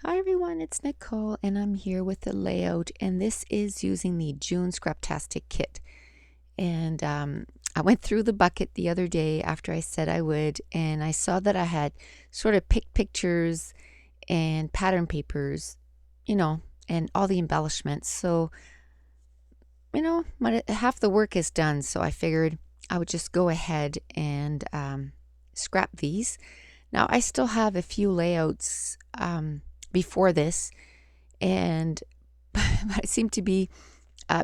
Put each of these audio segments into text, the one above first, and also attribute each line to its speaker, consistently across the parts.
Speaker 1: Hi everyone, it's Nicole and I'm here with the layout, and this is using the June Scraptastic Kit. And I went through the bucket the other day after I said I would, and I saw that I had sort of picked pictures and pattern papers, and all the embellishments. So, half the work is done, so I figured I would just go ahead and scrap these. Now, I still have a few layouts before this, and I seem to be,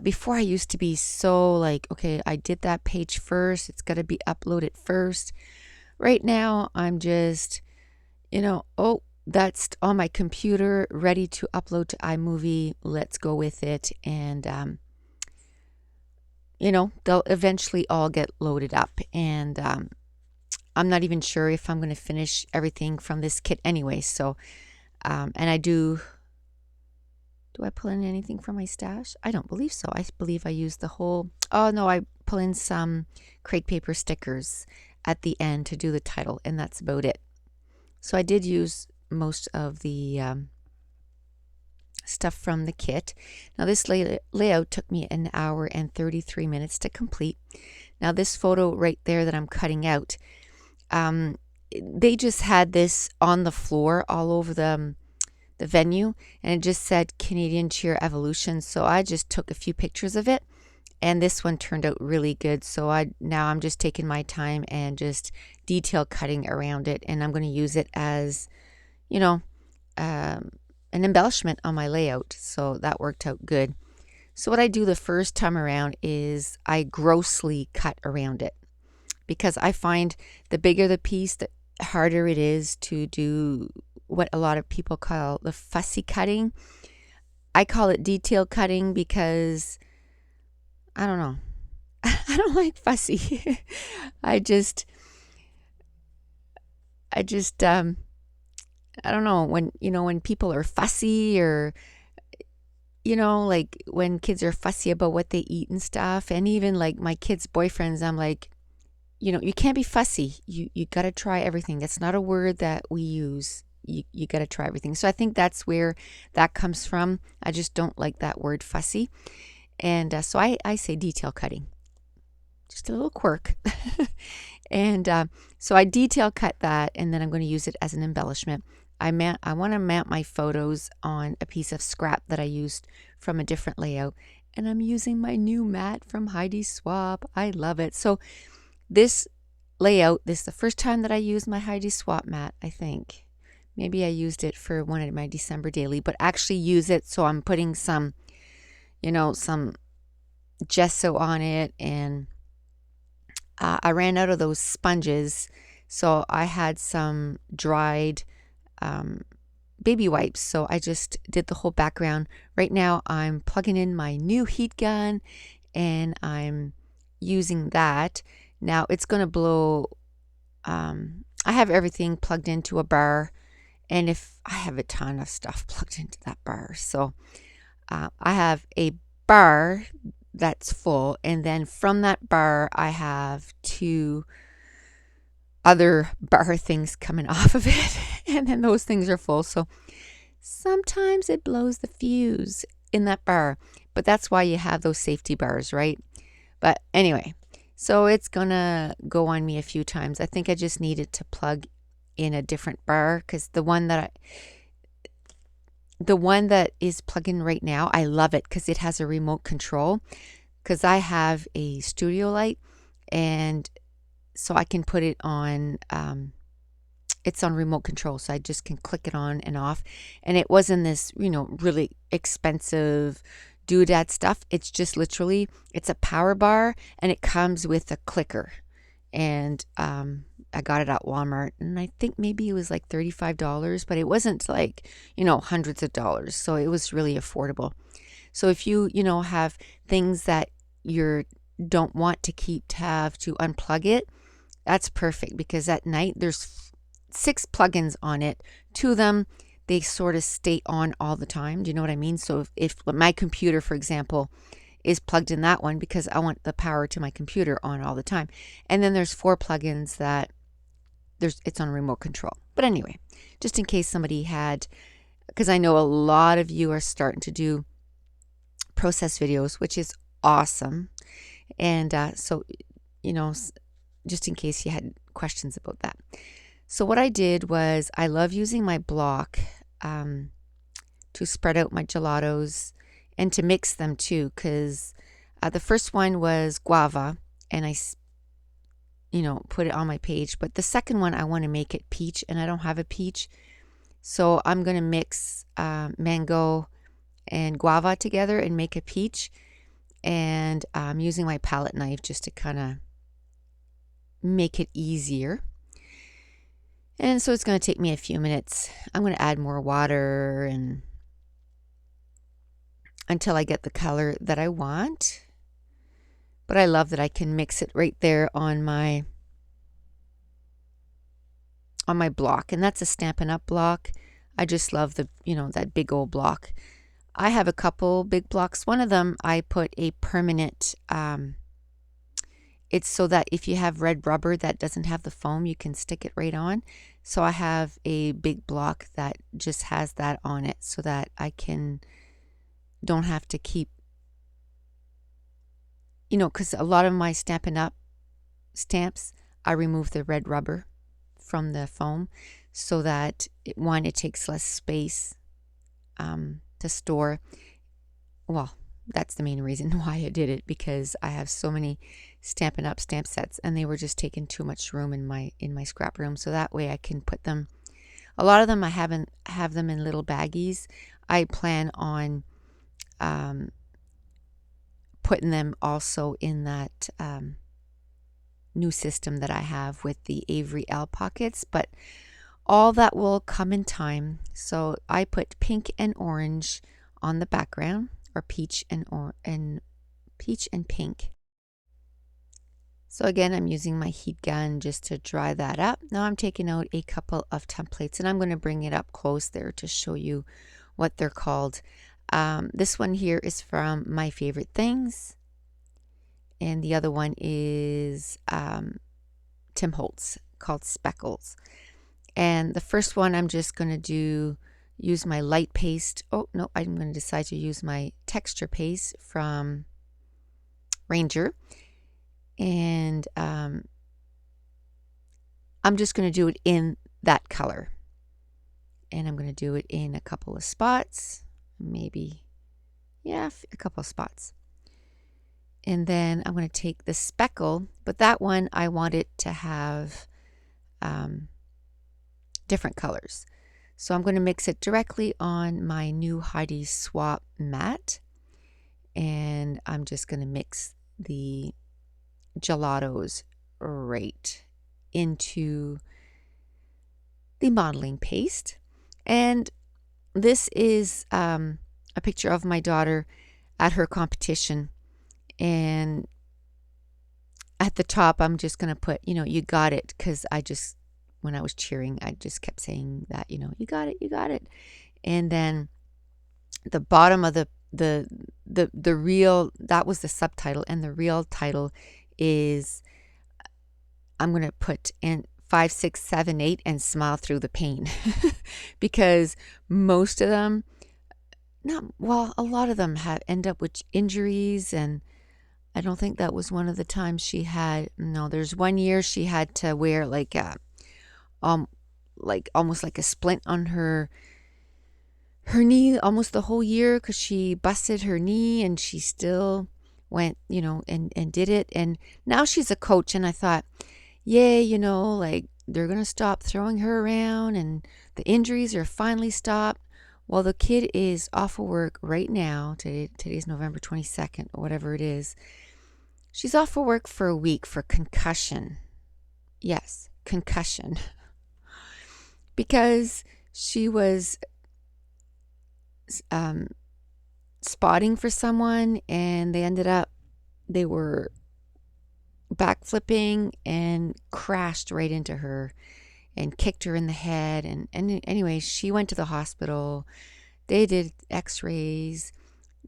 Speaker 1: before I used to be so like, okay, I did that page first, it's got to be uploaded first. Right now, I'm just, oh, that's on my computer, ready to upload to iMovie, let's go with it. And, they'll eventually all get loaded up. And I'm not even sure if I'm going to finish everything from this kit anyway. So, and I do I pull in anything from my stash? I don't believe so. I believe I used the whole, oh no, I pull in some crate paper stickers at the end to do the title, and that's about it. So I did use most of the stuff from the kit. Now this layout took me an hour and 33 minutes to complete. Now this photo right there that I'm cutting out, they just had this on the floor all over the venue, and it just said Canadian Cheer Evolution. So I just took a few pictures of it, and this one turned out really good. So now I'm just taking my time and just detail cutting around it, and I'm going to use it as, an embellishment on my layout. So that worked out good. So what I do the first time around is I grossly cut around it, because I find the bigger the piece, the harder it is to do what a lot of people call the fussy cutting. I call it detail cutting because I don't know. I don't like fussy. I just I don't know, when people are fussy, or like when kids are fussy about what they eat and stuff, and even like my kids' boyfriends, I'm like, you can't be fussy. You got to try everything. That's not a word that we use. You got to try everything. So I think that's where that comes from. I just don't like that word fussy. And so I say detail cutting. Just a little quirk. And so I detail cut that, and then I'm going to use it as an embellishment. I want to mount my photos on a piece of scrap that I used from a different layout. And I'm using my new mat from Heidi Swap. I love it. So this layout, this is the first time that I used my Heidi Swap mat, I think. Maybe I used it for one of my December daily, but actually use it. So I'm putting some, some gesso on it, and I ran out of those sponges. So I had some dried baby wipes. So I just did the whole background. Right now I'm plugging in my new heat gun, and I'm using that. Now it's going to blow. I have everything plugged into a bar, and if I have a ton of stuff plugged into that bar. So I have a bar that's full, and then from that bar I have two other bar things coming off of it, and then those things are full. So sometimes it blows the fuse in that bar, but that's why you have those safety bars, right? But anyway, so it's gonna go on me a few times. I think I just needed to plug in a different bar, because the one that is plugged in right now, I love it because it has a remote control, because I have a studio light, and so I can put it on, it's on remote control, so I just can click it on and off. And it wasn't this, really expensive doodad stuff. It's just literally, it's a power bar, and it comes with a clicker. And I got it at Walmart, and I think maybe it was like $35, but it wasn't like, hundreds of dollars. So it was really affordable. So if you, have things that you don't want to keep to have to unplug it, that's perfect, because at night there's 6 plugins on it. 2 of them, they sort of stay on all the time. Do you know what I mean? So if my computer, for example, is plugged in that one, because I want the power to my computer on all the time. And then there's 4 plugins that it's on remote control. But anyway, just in case somebody had because I know a lot of you are starting to do process videos, which is awesome. And so, just in case you had questions about that. So what I did was I love using my block to spread out my gelatos and to mix them too, because the first one was guava, and I put it on my page. But the second one, I want to make it peach, and I don't have a peach. So I'm going to mix mango and guava together and make a peach. And I'm using my palette knife just to kind of make it easier. And so it's going to take me a few minutes. I'm going to add more water and until I get the color that I want. But I love that I can mix it right there on my block, and that's a Stampin' Up block. I just love that big old block. I have a couple big blocks. One of them I put a permanent it's so that if you have red rubber that doesn't have the foam, you can stick it right on. So I have a big block that just has that on it so that I don't have to keep, because a lot of my Stampin' Up stamps, I remove the red rubber from the foam so that it takes less space to store. Well, that's the main reason why I did it, because I have so many Stampin' Up stamp sets and they were just taking too much room in my scrap room. So that way I can put them. A lot of them I have them in little baggies. I plan on putting them also in that new system that I have with the Avery L pockets, but all that will come in time. So I put pink and orange on the background, or peach and pink. So again, I'm using my heat gun just to dry that up. Now I'm taking out a couple of templates and I'm going to bring it up close there to show you what they're called. This one here is from My Favorite Things, and the other one is Tim Holtz, called Speckles. And the first one I'm just going to use my light paste. Oh no, I'm going to decide to use my texture paste from Ranger. And I'm just going to do it in that color. And I'm going to do it in a couple of spots. Maybe, a couple of spots. And then I'm going to take the speckle, but that one I want it to have different colors. So I'm going to mix it directly on my new Heidi Swap mat. And I'm just going to mix the gelatos right into the modeling paste. And this is a picture of my daughter at her competition. And at the top, I'm just going to put, you got it, because when I was cheering, I just kept saying that, you got it, you got it. And then the bottom of the real, that was the subtitle, and the real title is, I'm going to put in 5, 6, 7, 8 and smile through the pain. Because most of them, a lot of them end up with injuries, and I don't think that was one of the times she had. No, there's one year she had to wear like almost like a splint on her knee almost the whole year, because she busted her knee, and she still went, and did it. And now she's a coach, and I thought, yay, like they're going to stop throwing her around and the injuries are finally stopped. Well, the kid is off of work right now. Today's November 22nd, or whatever it is. She's off of work for a week for concussion. Yes, concussion. Because she was spotting for someone, and they were backflipping and crashed right into her and kicked her in the head. And anyway, she went to the hospital. They did x-rays.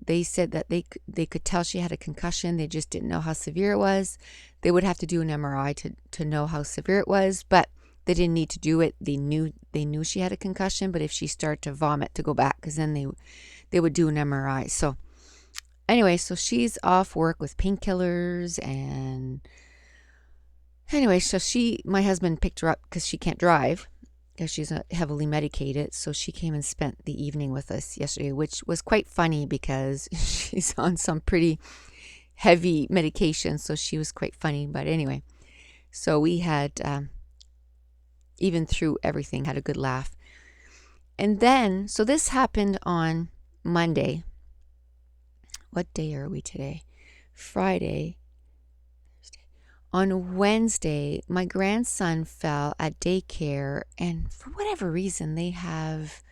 Speaker 1: They said that they could tell she had a concussion. They just didn't know how severe it was. They would have to do an MRI to know how severe it was. But they didn't need to do it. They knew she had a concussion, but if she started to vomit, to go back, because then they would do an MRI. So anyway, so she's off work with painkillers, and anyway, so my husband picked her up because she can't drive, because she's heavily medicated. So she came and spent the evening with us yesterday, which was quite funny because she's on some pretty heavy medication. So she was quite funny. But anyway, so we had, even through everything, had a good laugh. And then, so this happened on Monday. What day are we today? Friday. On Wednesday, my grandson fell at daycare, and for whatever reason, they have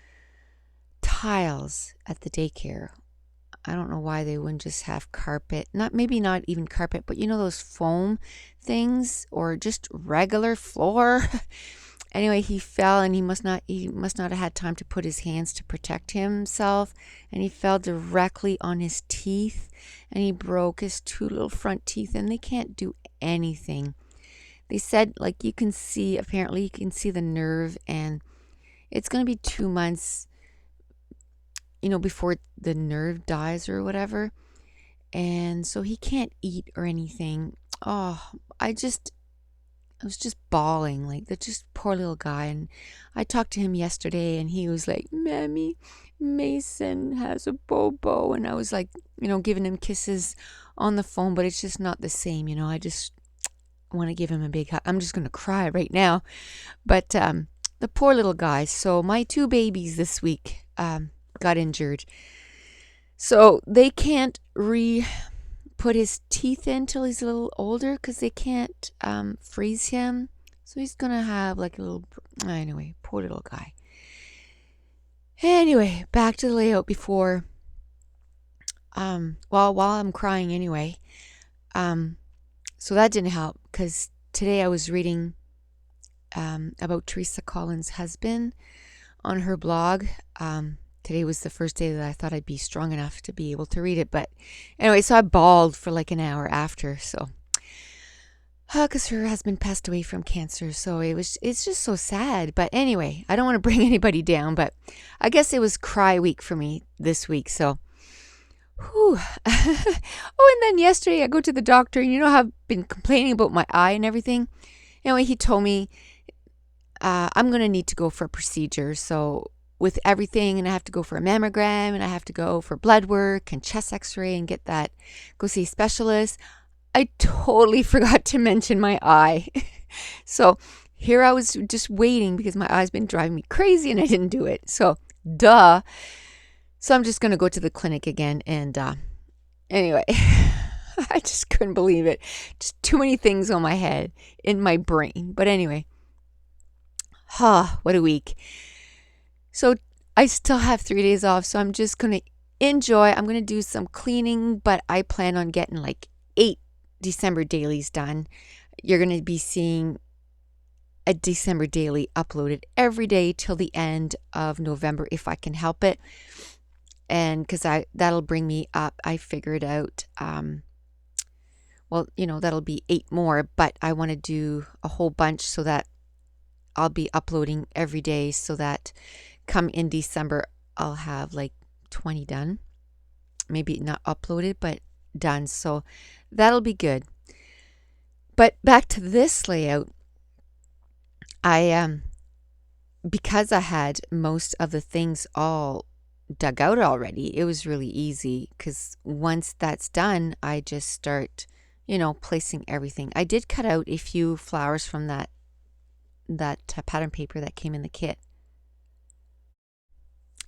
Speaker 1: tiles at the daycare. I don't know why they wouldn't just have carpet. Maybe not even carpet, but you know those foam things, or just regular floor. Anyway, he fell, and he must not have had time to put his hands to protect himself, and he fell directly on his teeth, and he broke his 2 little front teeth, and they can't do anything. They said, like, apparently you can see the nerve, and it's going to be 2 months, before the nerve dies or whatever. And so he can't eat or anything. Oh, I was just bawling, like, the just poor little guy. And I talked to him yesterday, and he was like, "Mammy, Mason has a bobo." And I was like, giving him kisses on the phone, but it's just not the same. I just want to give him a big hug. I'm just going to cry right now. But the poor little guy. So my 2 babies this week got injured. So they can't put his teeth in till he's a little older, because they can't freeze him. So he's gonna have like a little, anyway, poor little guy. Anyway, back to the layout before, while I'm crying anyway. So that didn't help, because today I was reading about Teresa Collins' husband on her blog. Today was the first day that I thought I'd be strong enough to be able to read it. But anyway, so I bawled for like an hour after. So, because her husband passed away from cancer. So it's just so sad. But anyway, I don't want to bring anybody down. But I guess it was cry week for me this week. So, whew. Oh, and then yesterday I go to the doctor. And how I've been complaining about my eye and everything. Anyway, he told me I'm going to need to go for a procedure. So, with everything, and I have to go for a mammogram, and I have to go for blood work and chest x-ray and go see a specialist. I totally forgot to mention my eye. So here I was just waiting, because my eye's been driving me crazy and I didn't do it. So duh. So I'm just going to go to the clinic again. And anyway, I just couldn't believe it. Just too many things on my head, in my brain. But anyway, what a week. So I still have 3 days off, so I'm just going to enjoy. I'm going to do some cleaning, but I plan on getting like 8 December dailies done. You're going to be seeing a December daily uploaded every day till the end of November, if I can help it. And because that'll bring me up, I figured out, that'll be 8 more, but I want to do a whole bunch so that I'll be uploading every day, so that come in December, I'll have like 20 done. Maybe not uploaded, but done. So that'll be good. But back to this layout, because I had most of the things all dug out already, it was really easy, because once that's done, I just start, placing everything. I did cut out a few flowers from that pattern paper that came in the kit.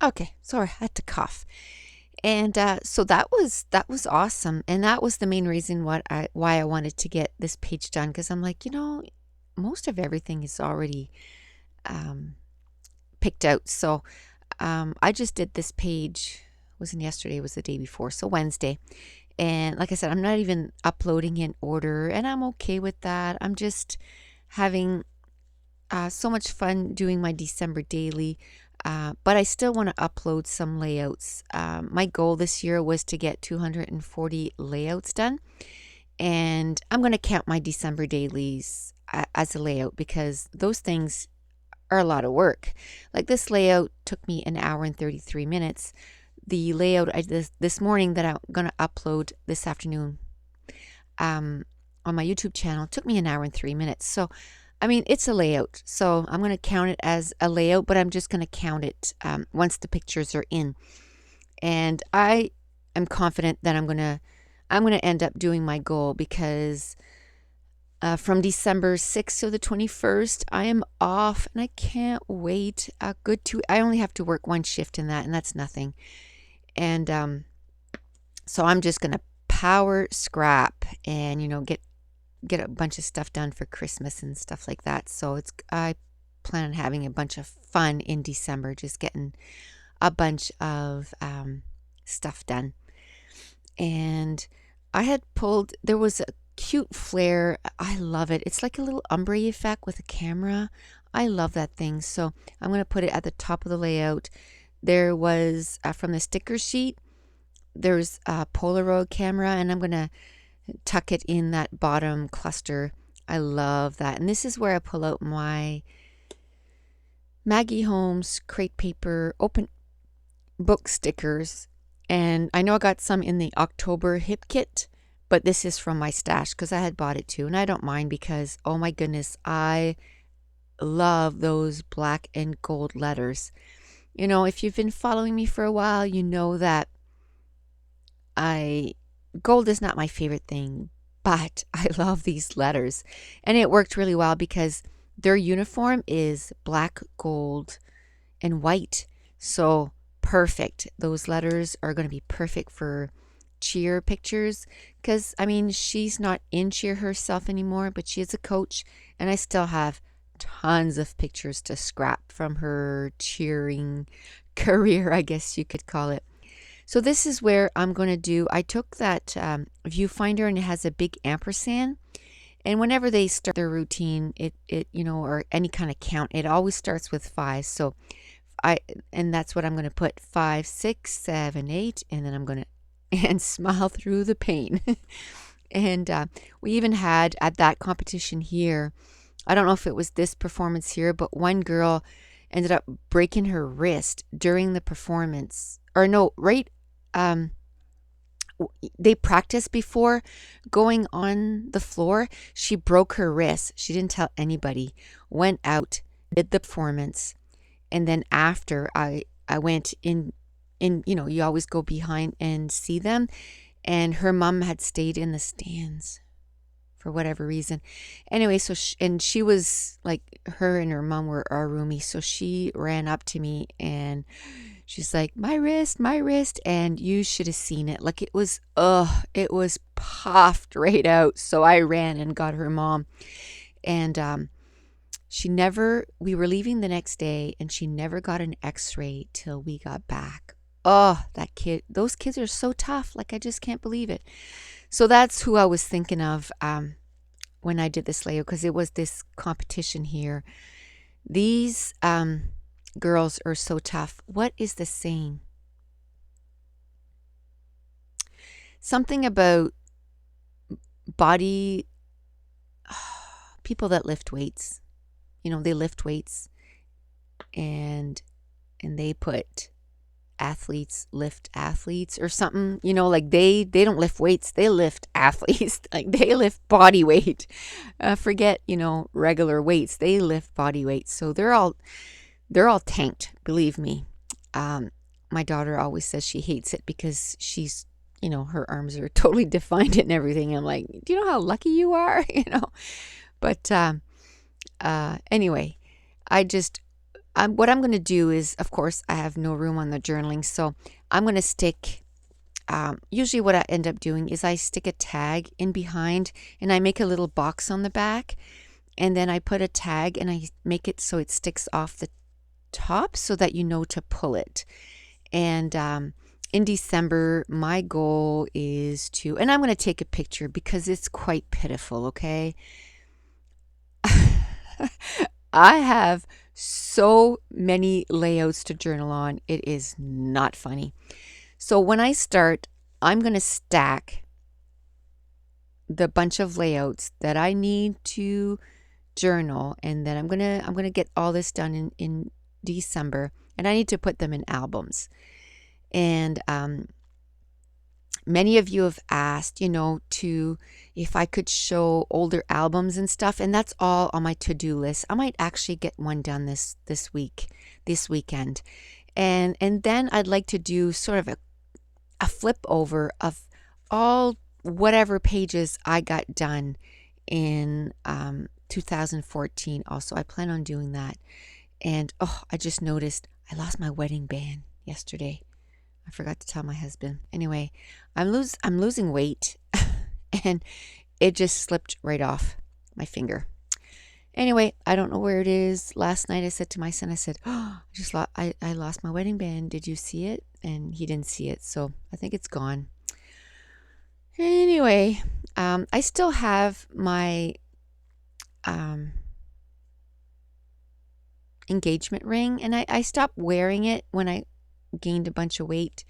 Speaker 1: Okay, sorry, I had to cough. And so that was awesome, and that was the main reason why I wanted to get this page done, because I'm like, most of everything is already picked out. So I just did this page. Wasn't yesterday, it was the day before, so Wednesday. And like I said, I'm not even uploading in order, and I'm okay with that. I'm just having so much fun doing my December daily. But I still want to upload some layouts. My goal this year was to get 240 layouts done. And I'm going to count my December dailies as a layout, because those things are a lot of work. Like this layout took me an hour and 33 minutes. The layout I did this morning that I'm going to upload this afternoon on my YouTube channel took me an hour and 3 minutes. So, I mean, it's a layout. So I'm going to count it as a layout, but I'm just going to count it once the pictures are in. And I am confident that I'm going to end up doing my goal, because from December 6th to the 21st, I am off and I can't wait. I only have to work one shift in that, and that's nothing. And so I'm just going to power scrap and, get a bunch of stuff done for Christmas and stuff like that. So I plan on having a bunch of fun in December, just getting a bunch of stuff done. And there was a cute flare. I love it. It's like a little ombre effect with a camera. I love that thing. So I'm going to put it at the top of the layout. There was from the sticker sheet, there's a Polaroid camera, and I'm going to tuck it in that bottom cluster. I love that. And this is where I pull out my Maggie Holmes crate paper open book stickers. And I know I got some in the October hip kit, but this is from my stash because I had bought it too. And I don't mind, because, oh my goodness, I love those black and gold letters. If you've been following me for a while, you know that gold is not my favorite thing, but I love these letters. And it worked really well because their uniform is black, gold, and white. So perfect. Those letters are going to be perfect for cheer pictures, because she's not in cheer herself anymore, but she is a coach, and I still have tons of pictures to scrap from her cheering career, I guess you could call it. So this is where I'm going to do, I took that viewfinder, and it has a big ampersand, and whenever they start their routine, it or any kind of count, it always starts with 5. So and that's what I'm going to put, 5, 6, 7, 8, and then I'm going to and smile through the pain. And we even had at that competition here, I don't know if it was this performance here, but one girl ended up breaking her wrist during the performance. Or no, right? They practiced before going on the floor. She broke her wrist. She didn't tell anybody. Went out, did the performance, and then after I went in, you always go behind and see them, and her mom had stayed in the stands for whatever reason. Anyway, so she was like, her and her mom were our roomie, so she ran up to me and she's like, my wrist, and you should have seen it. Like, it was puffed right out. So I ran and got her mom, and we were leaving the next day, and she never got an x-ray till we got back. Oh, those kids are so tough. Like, I just can't believe it. So that's who I was thinking of when I did this layout, because it was this competition here. These girls are so tough. What is the saying? Something about people that lift weights. They lift weights, and they put athletes lift athletes or something, like they don't lift weights, they lift athletes. Like, they lift body weight. Forget, regular weights. They lift body weight. So they're all tanked, believe me. My daughter always says she hates it because she's, her arms are totally defined and everything. I'm like, do you know how lucky you are? But anyway, what I'm going to do is, of course, I have no room on the journaling, so I'm going to stick, usually what I end up doing is I stick a tag in behind, and I make a little box on the back, and then I put a tag, and I make it so it sticks off the top so that to pull it. And in December, my goal is and I'm going to take a picture because it's quite pitiful, okay? I have so many layouts to journal on. It is not funny. So when I start, I'm going to stack the bunch of layouts that I need to journal, and then I'm gonna get all this done in December, and I need to put them in albums. And many of you have asked, to if I could show older albums and stuff, and that's all on my to-do list. I might actually get one done this weekend, and then I'd like to do sort of a flip over of all whatever pages I got done in 2014. Also, I plan on doing that. And I just noticed I lost my wedding band yesterday. I forgot to tell my husband. Anyway, I'm losing weight, and it just slipped right off my finger. Anyway, I don't know where it is. Last night I said to my son, I said, I lost my wedding band. Did you see it? And he didn't see it, so I think it's gone. Anyway, I still have my engagement ring, and I stopped wearing it when I gained a bunch of weight.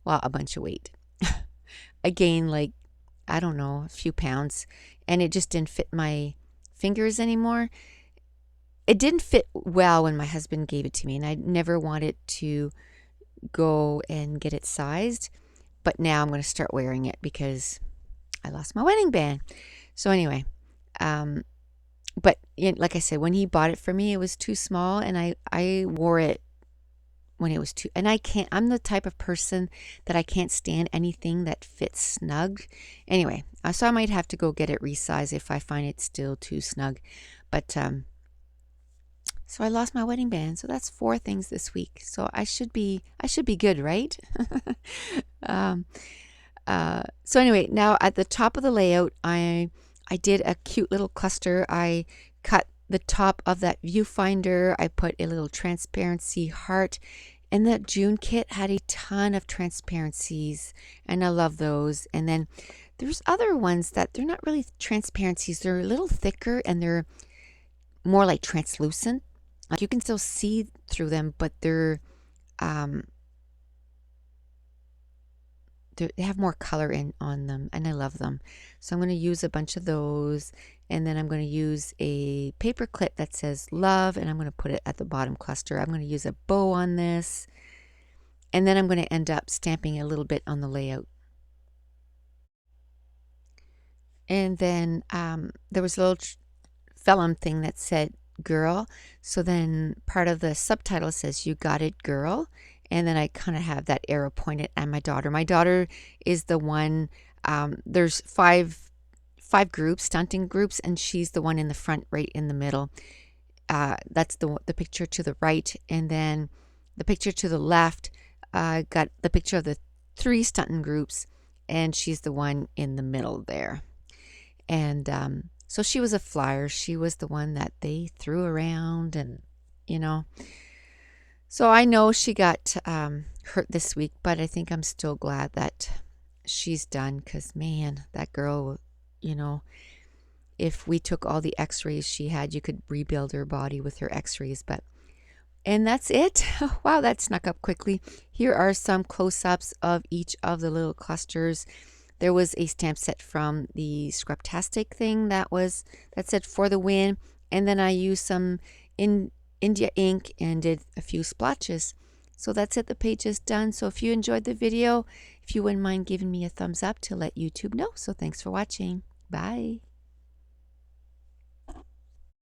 Speaker 1: Well, a bunch of weight. I gained like, I don't know, a few pounds, and it just didn't fit my fingers anymore. It didn't fit well when my husband gave it to me, and I never wanted to go and get it sized. But now I'm going to start wearing it because I lost my wedding band. So anyway, but like I said, when he bought it for me, it was too small, and I wore it when it was too, and I'm the type of person that I can't stand anything that fits snug. Anyway, so I might have to go get it resized if I find it still too snug. But so I lost my wedding band. So that's 4 things this week. So I should be good, right? So anyway, now at the top of the layout, I did a cute little cluster. I cut the top of that viewfinder. I put a little transparency heart, and that June kit had a ton of transparencies, and I love those. And then there's other ones that they're not really transparencies. They're a little thicker, and they're more like translucent. Like you can still see through them, but they have more color on them, and I love them. So I'm going to use a bunch of those, and then I'm going to use a paper clip that says love, and I'm going to put it at the bottom cluster. I'm going to use a bow on this, and then I'm going to end up stamping a little bit on the layout. And then there was a little vellum thing that said girl, so then part of the subtitle says you got it, girl. And then I kind of have that arrow pointed at my daughter. My daughter is the one, there's five groups, stunting groups, and she's the one in the front, right in the middle. That's the picture to the right. And then the picture to the left got the picture of the 3 stunting groups, and she's the one in the middle there. And so she was a flyer. She was the one that they threw around, and, So I know she got hurt this week, but I think I'm still glad that she's done, because, man, that girl, if we took all the x-rays she had, you could rebuild her body with her x-rays. And that's it. Wow, that snuck up quickly. Here are some close-ups of each of the little clusters. There was a stamp set from the Scraptastic thing that said for the win, and then I used some India ink and did a few splotches. So that's it. The page is done. So if you enjoyed the video, if you wouldn't mind giving me a thumbs up to let YouTube know. So thanks for watching. Bye.